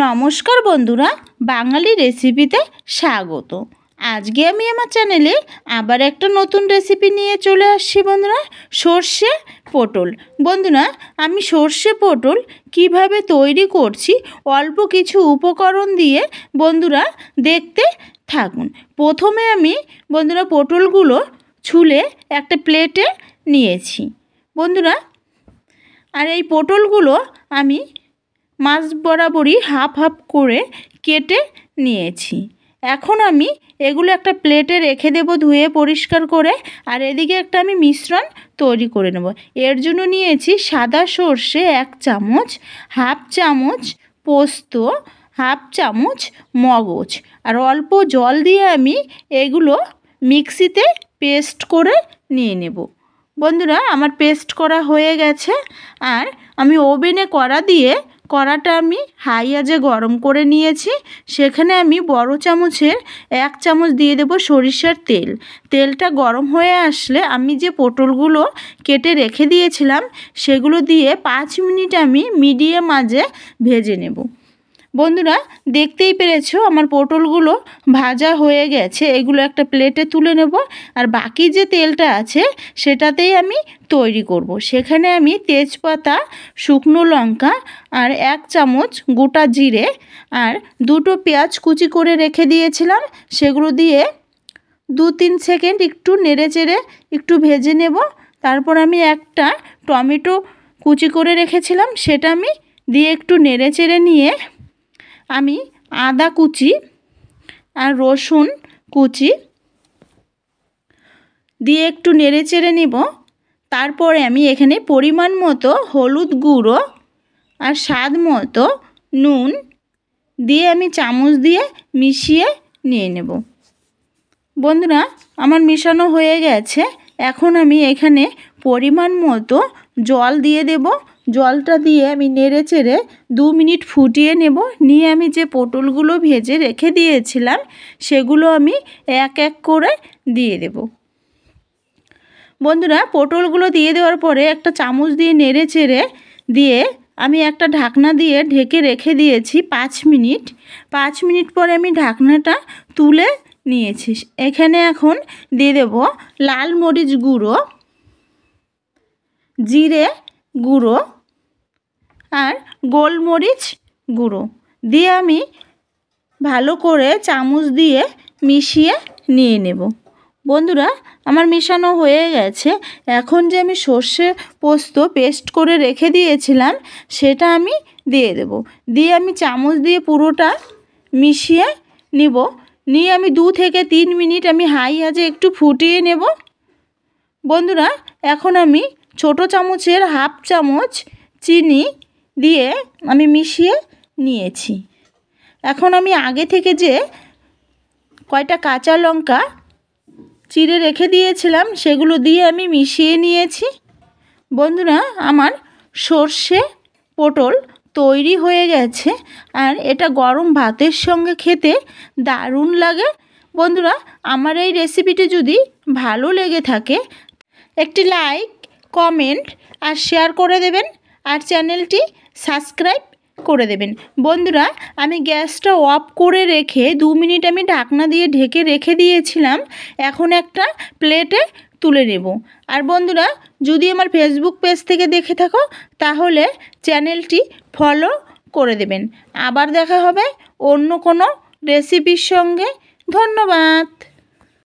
নমস্কার বন্ধুরা, বাঙালি রেসিপিতে স্বাগত। আজকে আমি আমার চ্যানেলে আবার একটা নতুন রেসিপি নিয়ে চলে আসছি বন্ধুরা, সর্ষে পটল। বন্ধুরা, আমি সর্ষে পটল কিভাবে তৈরি করছি অল্প কিছু উপকরণ দিয়ে বন্ধুরা দেখতে থাকুন। প্রথমে আমি বন্ধুরা পটলগুলো ছুলে একটা প্লেটে নিয়েছি বন্ধুরা, আর এই পটলগুলো আমি মাছ বরাবরই হাফ হাফ করে কেটে নিয়েছি। এখন আমি এগুলো একটা প্লেটে রেখে দেব ধুয়ে পরিষ্কার করে। আর এদিকে একটা আমি মিশ্রণ তৈরি করে নেব। এর জন্য নিয়েছি সাদা সর্ষে 1 চামচ, হাফ চামচ পোস্ত, হাফ চামচ মগজ, আর অল্প জল দিয়ে আমি এগুলো মিক্সিতে পেস্ট করে নিয়ে নেব। বন্ধুরা, আমার পেস্ট করা হয়ে গেছে। আর আমি ওভেনে কড়াটা আমি হাই আঁচে গরম করে নিয়েছি। সেখানে আমি বড় চামচের 1 চামচ দিয়ে দেব সরিষার তেল। তেলটা গরম হয়ে আসলে আমি যে পটলগুলো কেটে রেখে দিয়েছিলাম সেগুলো দিয়ে 5 মিনিট আমি মিডিয়াম আঁচে ভেজে নেব। বন্ধুরা, দেখতেই পেরেছো আমার পটলগুলো ভাজা হয়ে গেছে। এগুলো একটা প্লেটে তুলে নেব। আর বাকি যে তেলটা আছে সেটাতেই আমি তৈরি করব। সেখানে আমি তেজপাতা, শুকনো লঙ্কা আর 1 চামচ গোটা জিরে আর 2টো পেঁয়াজ কুচি করে রেখে দিয়েছিলাম, সেগুলো দিয়ে 2-3 সেকেন্ড একটু নেড়েচেড়ে একটু ভেজে নেব। তারপর আমি একটা টমেটো কুচি করে রেখেছিলাম, সেটা আমি দিয়ে একটু নেড়েচেড়ে নিয়ে আমি আদা কুচি আর রসুন কুচি দিয়ে একটু নেড়েচেড়ে নেব। তারপরে আমি এখানে পরিমাণ মতো হলুদ গুঁড়ো আর স্বাদ মতো নুন দিয়ে আমি চামচ দিয়ে মিশিয়ে নিয়ে নেব। বন্ধুরা, আমার মিশানো হয়ে গেছে। এখন আমি এখানে পরিমাণ মতো জল দিয়ে দেব। জলটা দিয়ে আমি নেড়েচেড়ে 2 মিনিট ফুটিয়ে নেব। নিয়ে আমি যে পটলগুলো ভেজে রেখে দিয়েছিলাম সেগুলো আমি এক এক করে দিয়ে দেব। বন্ধুরা, পটলগুলো দিয়ে দেওয়ার পরে একটা চামচ দিয়ে নেড়েচেড়ে দিয়ে আমি একটা ঢাকনা দিয়ে ঢেকে রেখে দিয়েছি 5 মিনিট। 5 মিনিট পরে আমি ঢাকনাটা তুলে নিয়েছি। এখানে এখন দিয়ে দেব লাল মরিচ গুঁড়ো, জিরে গুঁড়ো আর গোলমরিচ গুঁড়ো দিয়ে আমি ভালো করে চামচ দিয়ে মিশিয়ে নিয়ে নেব। বন্ধুরা, আমার মেশানো হয়ে গেছে। এখন যে আমি সর্ষে পোস্ত পেস্ট করে রেখে দিয়েছিলাম সেটা আমি দিয়ে দেব। দিয়ে আমি চামচ দিয়ে পুরোটা মিশিয়ে নিব। নিয়ে আমি 2 থেকে 3 মিনিট আমি হাই আঁচে একটু ফুটিয়ে নেব। বন্ধুরা, এখন আমি ছোট চামচের হাফ চামচ চিনি দিয়ে আমি মিশিয়ে নিয়েছি। এখন আমি আগে থেকে যে কয়টা কাঁচা লঙ্কা চিড়ে রেখে দিয়েছিলাম সেগুলো দিয়ে আমি মিশিয়ে নিয়েছি। বন্ধুরা, আমার সর্ষে পটল তৈরি হয়ে গেছে। আর এটা গরম ভাতের সঙ্গে খেতে দারুণ লাগে। বন্ধুরা, আমার এই রেসিপিটি যদি ভালো লেগে থাকে একটি লাইক, কমেন্ট আর শেয়ার করে দেবেন। আর চ্যানেলটি সাবস্ক্রাইব করে দেবেন। বন্ধুরা, আমি গ্যাসটা অফ করে রেখে 2 মিনিট আমি ঢাকনা দিয়ে ঢেকে রেখে দিয়েছিলাম। এখন একটা প্লেটে তুলে নেব। আর বন্ধুরা, যদি আমার ফেসবুক পেজ থেকে দেখে থাকো তাহলে চ্যানেলটি ফলো করে দেবেন। আবার দেখা হবে অন্য কোনো রেসিপির সঙ্গে। ধন্যবাদ।